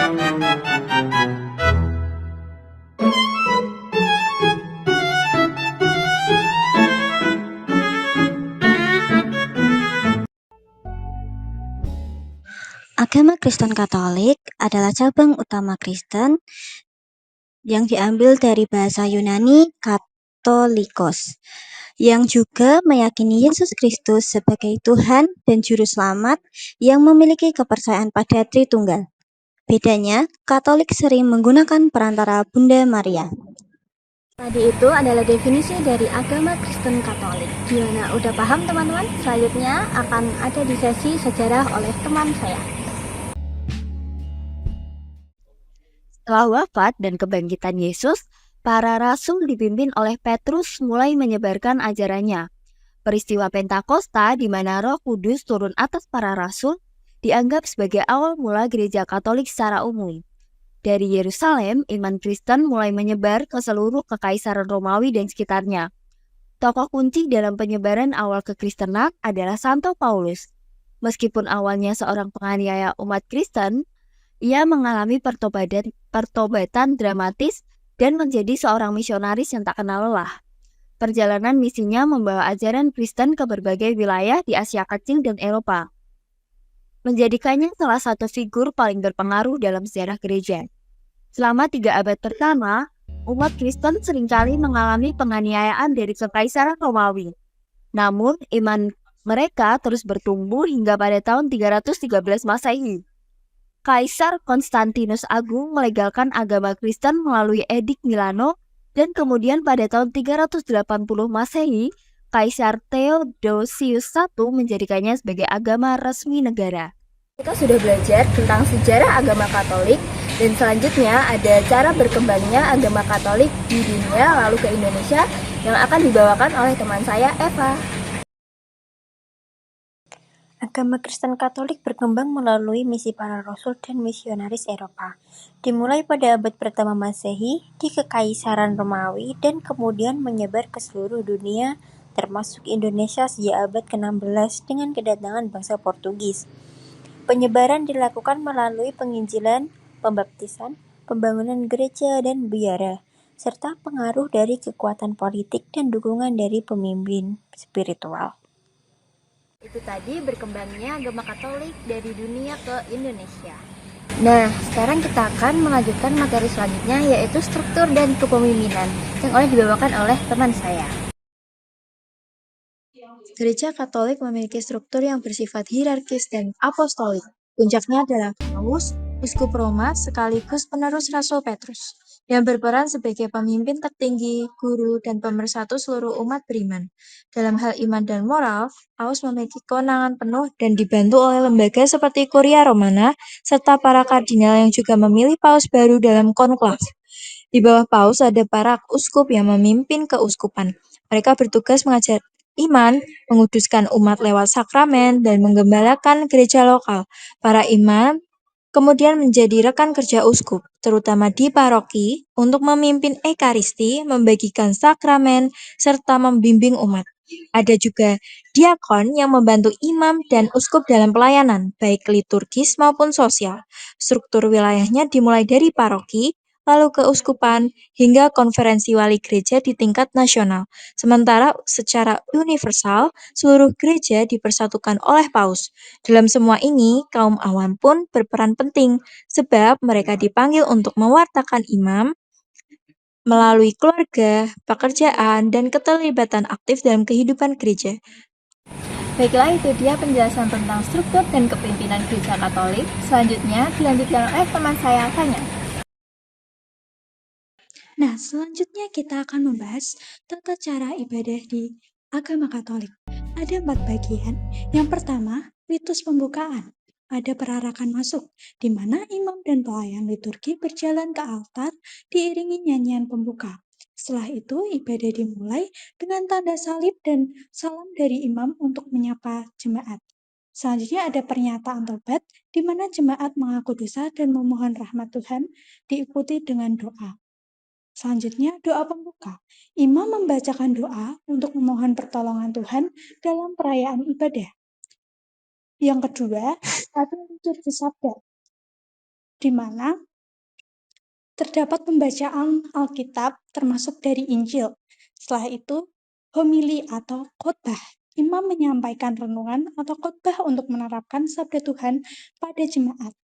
Agama Kristen Katolik adalah cabang utama Kristen yang diambil dari bahasa Yunani Katolikos, yang juga meyakini Yesus Kristus sebagai Tuhan dan Juru Selamat yang memiliki kepercayaan pada Tritunggal. Bedanya, Katolik sering menggunakan perantara Bunda Maria. Tadi itu adalah definisi dari agama Kristen Katolik. Gimana, udah paham teman-teman? Selanjutnya akan ada di sesi sejarah oleh teman saya. Setelah wafat dan kebangkitan Yesus, para rasul dipimpin oleh Petrus mulai menyebarkan ajarannya. Peristiwa Pentakosta di mana Roh Kudus turun atas para rasul dianggap sebagai awal mula gereja Katolik secara umum. Dari Yerusalem, iman Kristen mulai menyebar ke seluruh kekaisaran Romawi dan sekitarnya. Tokoh kunci dalam penyebaran awal kekristenan adalah Santo Paulus. Meskipun awalnya seorang penganiaya umat Kristen, ia mengalami pertobatan dramatis dan menjadi seorang misionaris yang tak kenal lelah. Perjalanan misinya membawa ajaran Kristen ke berbagai wilayah di Asia Kecil dan Eropa, menjadikannya salah satu figur paling berpengaruh dalam sejarah gereja. Selama 3 abad pertama, umat Kristen seringkali mengalami penganiayaan dari kekaisaran Romawi. Namun, iman mereka terus bertumbuh hingga pada tahun 313 Masehi. Kaisar Konstantinus Agung melegalkan agama Kristen melalui Edik Milano, dan kemudian pada tahun 380 Masehi, Kaisar Theodosius I menjadikannya sebagai agama resmi negara. Kita sudah belajar tentang sejarah agama Katolik, dan selanjutnya ada cara berkembangnya agama Katolik di dunia lalu ke Indonesia yang akan dibawakan oleh teman saya, Eva. Agama Kristen Katolik berkembang melalui misi para rasul dan misionaris Eropa. Dimulai pada abad pertama Masehi di Kekaisaran Romawi dan kemudian menyebar ke seluruh dunia, termasuk Indonesia sejak abad ke-16 dengan kedatangan bangsa Portugis. Penyebaran dilakukan melalui penginjilan, pembaptisan, pembangunan gereja dan biara, serta pengaruh dari kekuatan politik dan dukungan dari pemimpin spiritual. Itu tadi berkembangnya agama Katolik dari dunia ke Indonesia. Nah, sekarang kita akan melanjutkan materi selanjutnya, yaitu struktur dan kepemimpinan yang dibawakan oleh teman saya. Gereja Katolik memiliki struktur yang bersifat hierarkis dan apostolik. Puncaknya adalah Paus, Uskup Roma sekaligus penerus Rasul Petrus, yang berperan sebagai pemimpin tertinggi, guru, dan pemersatu seluruh umat beriman. Dalam hal iman dan moral, Paus memiliki kewenangan penuh dan dibantu oleh lembaga seperti Kuria Romana, serta para kardinal yang juga memilih Paus baru dalam konklav. Di bawah Paus ada para uskup yang memimpin keuskupan. Mereka bertugas mengajar iman, menguduskan umat lewat sakramen, dan menggembalakan gereja lokal. Para imam kemudian menjadi rekan kerja uskup, terutama di paroki, untuk memimpin ekaristi, membagikan sakramen, serta membimbing umat. Ada juga diakon yang membantu imam dan uskup dalam pelayanan, baik liturgis maupun sosial. Struktur wilayahnya dimulai dari paroki, lalu keuskupan, hingga konferensi wali gereja di tingkat nasional. Sementara secara universal, seluruh gereja dipersatukan oleh Paus. Dalam semua ini, kaum awam pun berperan penting, sebab mereka dipanggil untuk mewartakan imam melalui keluarga, pekerjaan, dan keterlibatan aktif dalam kehidupan gereja. Baiklah, itu dia penjelasan tentang struktur dan kepemimpinan gereja Katolik. Selanjutnya dilanjutkan oleh teman saya, Tanya. Nah, selanjutnya kita akan membahas tata cara ibadah di agama Katolik. Ada 4 bagian. Yang pertama, ritus pembukaan. Ada perarakan masuk, di mana imam dan pelayan liturgi berjalan ke altar diiringi nyanyian pembuka. Setelah itu, ibadah dimulai dengan tanda salib dan salam dari imam untuk menyapa jemaat. Selanjutnya ada pernyataan tobat, di mana jemaat mengaku dosa dan memohon rahmat Tuhan, diikuti dengan doa. Selanjutnya, doa pembuka. Imam membacakan doa untuk memohon pertolongan Tuhan dalam perayaan ibadah. Yang kedua, ada liturgi sabda. di mana terdapat pembacaan Alkitab termasuk dari Injil. Setelah itu, homili atau khotbah. Imam menyampaikan renungan atau khotbah untuk menerapkan sabda Tuhan pada jemaat.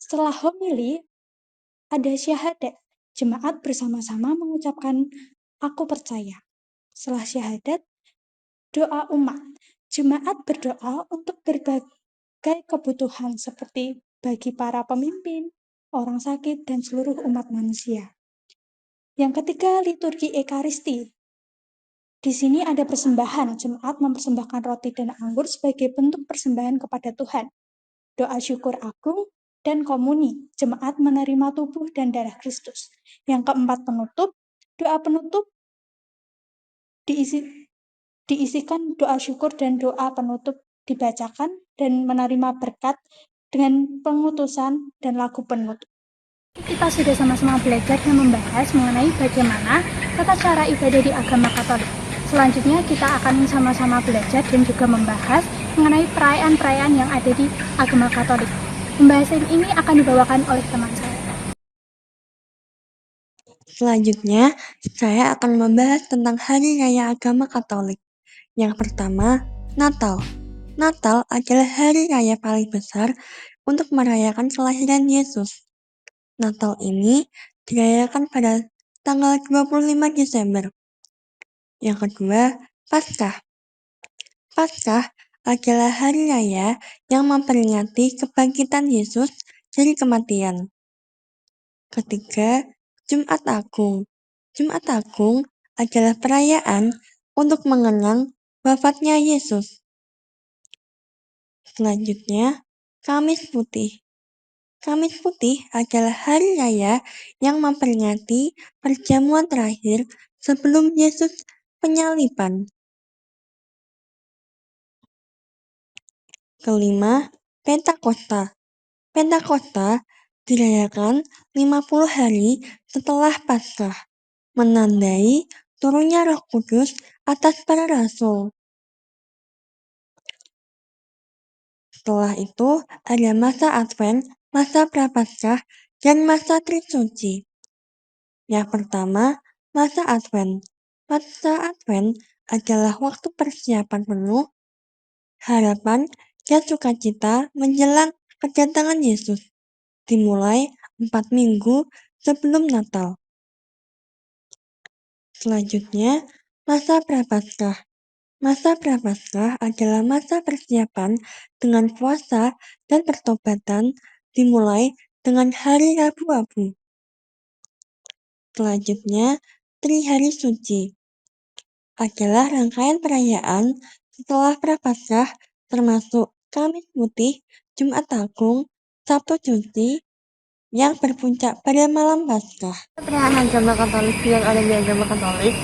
Setelah homili, ada syahadat. Jemaat bersama-sama mengucapkan "Aku percaya". Setelah syahadat, doa umat. Jemaat berdoa untuk berbagai kebutuhan seperti bagi para pemimpin, orang sakit, dan seluruh umat manusia. Yang ketiga, liturgi Ekaristi. Di sini ada persembahan. Jemaat mempersembahkan roti dan anggur sebagai bentuk persembahan kepada Tuhan. Doa syukur agung dan komuni. Jemaat menerima tubuh dan darah Kristus. Yang keempat, penutup. Doa penutup diisikan doa syukur dan doa penutup dibacakan dan menerima berkat dengan pengutusan dan lagu penutup. Kita sudah sama-sama belajar dan membahas mengenai bagaimana tata cara ibadah di agama Katolik. Selanjutnya kita akan sama-sama belajar dan juga membahas mengenai perayaan-perayaan yang ada di agama Katolik. Pembahasan ini akan dibawakan oleh teman saya. Selanjutnya, saya akan membahas tentang Hari Raya Agama Katolik. Yang pertama, Natal. Natal adalah hari raya paling besar untuk merayakan kelahiran Yesus. Natal ini dirayakan pada tanggal 25 Desember. Yang kedua, Paskah. Paskah adalah hari raya yang memperingati kebangkitan Yesus dari kematian. Ketiga, Jumat Agung. Jumat Agung adalah perayaan untuk mengenang wafatnya Yesus. Selanjutnya, Kamis Putih. Kamis Putih adalah hari raya yang memperingati perjamuan terakhir sebelum Yesus penyaliban. Kelima, Pentakosta. Pentakosta dirayakan 50 hari setelah Paskah, menandai turunnya Roh Kudus atas para rasul. Setelah itu ada masa Advent, masa Prapaskah, dan masa Trisuci. Yang pertama, masa Advent. Masa Advent adalah waktu persiapan penuh, harapan, dan sukacita menjelang kedatangan Yesus. Dimulai 4 minggu sebelum Natal. Selanjutnya, masa Prapaskah. Masa Prapaskah adalah masa persiapan dengan puasa dan pertobatan dimulai dengan hari Rabu-Abu. Selanjutnya, Trihari Suci adalah rangkaian perayaan setelah Prapaskah termasuk Kamis Putih, Jumat Agung, Sabtu Suci yang berpuncak pada malam Paskah. Perayaan agama Katolik yang ada di agama Katolik.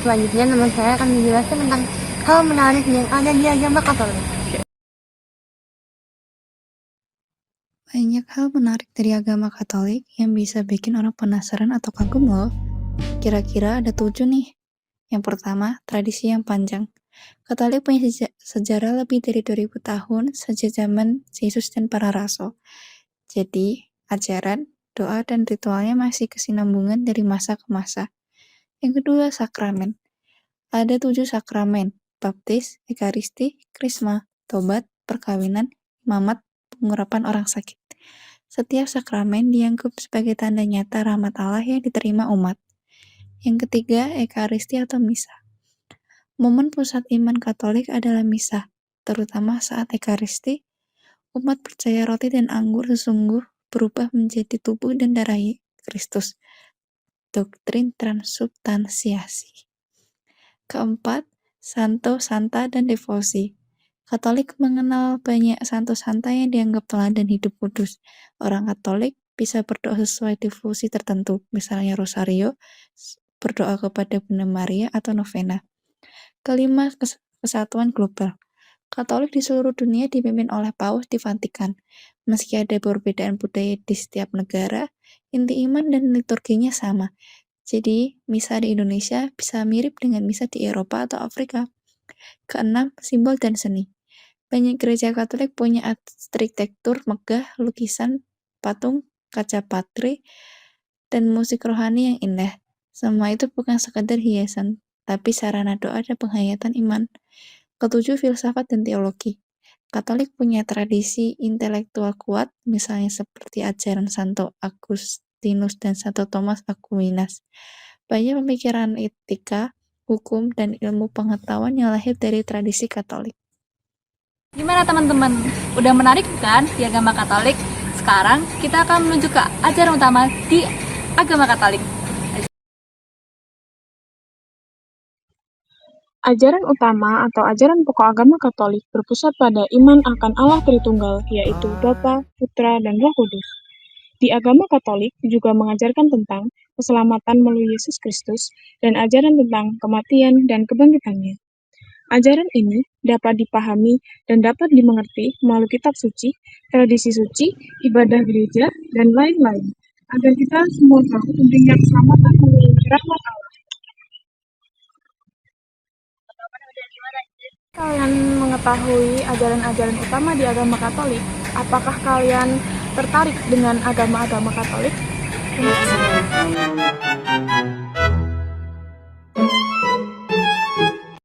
Selanjutnya nama saya akan menjelaskan tentang hal menarik yang ada di agama Katolik. Banyak hal menarik dari agama Katolik yang bisa bikin orang penasaran atau kagum loh. Kira-kira ada 7 nih. Yang pertama, tradisi yang panjang. Katolik punya sejarah lebih dari 2000 tahun sejak zaman Yesus dan para rasul. Jadi, ajaran, doa, dan ritualnya masih kesinambungan dari masa ke masa. Yang kedua, sakramen. Ada 7 sakramen: baptis, ekaristi, krisma, tobat, perkawinan, imamat, pengurapan orang sakit. Setiap sakramen dianggap sebagai tanda nyata rahmat Allah yang diterima umat. Yang ketiga, ekaristi atau misa. Momen pusat iman Katolik adalah misa, terutama saat ekaristi. Umat percaya roti dan anggur sesungguh berubah menjadi tubuh dan darah Kristus. Doktrin transubstansiasi. Keempat, santo, santa, dan devosi. Katolik mengenal banyak santo-santa yang dianggap teladan hidup kudus. Orang Katolik bisa berdoa sesuai devosi tertentu, misalnya rosario, berdoa kepada Bunda Maria, atau novena. Kelima, kesatuan global. Katolik di seluruh dunia dipimpin oleh Paus di Vatikan. Meski ada perbedaan budaya di setiap negara, inti iman dan liturginya sama. Jadi, misa di Indonesia bisa mirip dengan misa di Eropa atau Afrika. Keenam, simbol dan seni. Banyak gereja Katolik punya arsitektur megah, lukisan, patung, kaca patri, dan musik rohani yang indah. Semua itu bukan sekadar hiasan, tapi sarana doa dan penghayatan iman. Ketujuh, filsafat dan teologi. Katolik punya tradisi intelektual kuat, misalnya seperti ajaran Santo Agustinus dan Santo Thomas Aquinas. Banyak pemikiran etika, hukum, dan ilmu pengetahuan yang lahir dari tradisi Katolik. Gimana teman-teman? Udah menarik kan di agama Katolik? Sekarang kita akan menuju ke ajaran utama di agama Katolik. Ajaran utama atau ajaran pokok agama Katolik berpusat pada iman akan Allah Tritunggal, yaitu Bapa, Putra, dan Roh Kudus. Di agama Katolik juga mengajarkan tentang keselamatan melalui Yesus Kristus dan ajaran tentang kematian dan kebangkitannya. Ajaran ini dapat dipahami dan dapat dimengerti melalui kitab suci, tradisi suci, ibadah gereja, dan lain-lain, agar kita semua tahu pentingnya keselamatan melalui rahmat Allah. Kalian mengetahui ajaran-ajaran utama di agama Katolik? Apakah kalian tertarik dengan agama-agama Katolik? Terima kasih.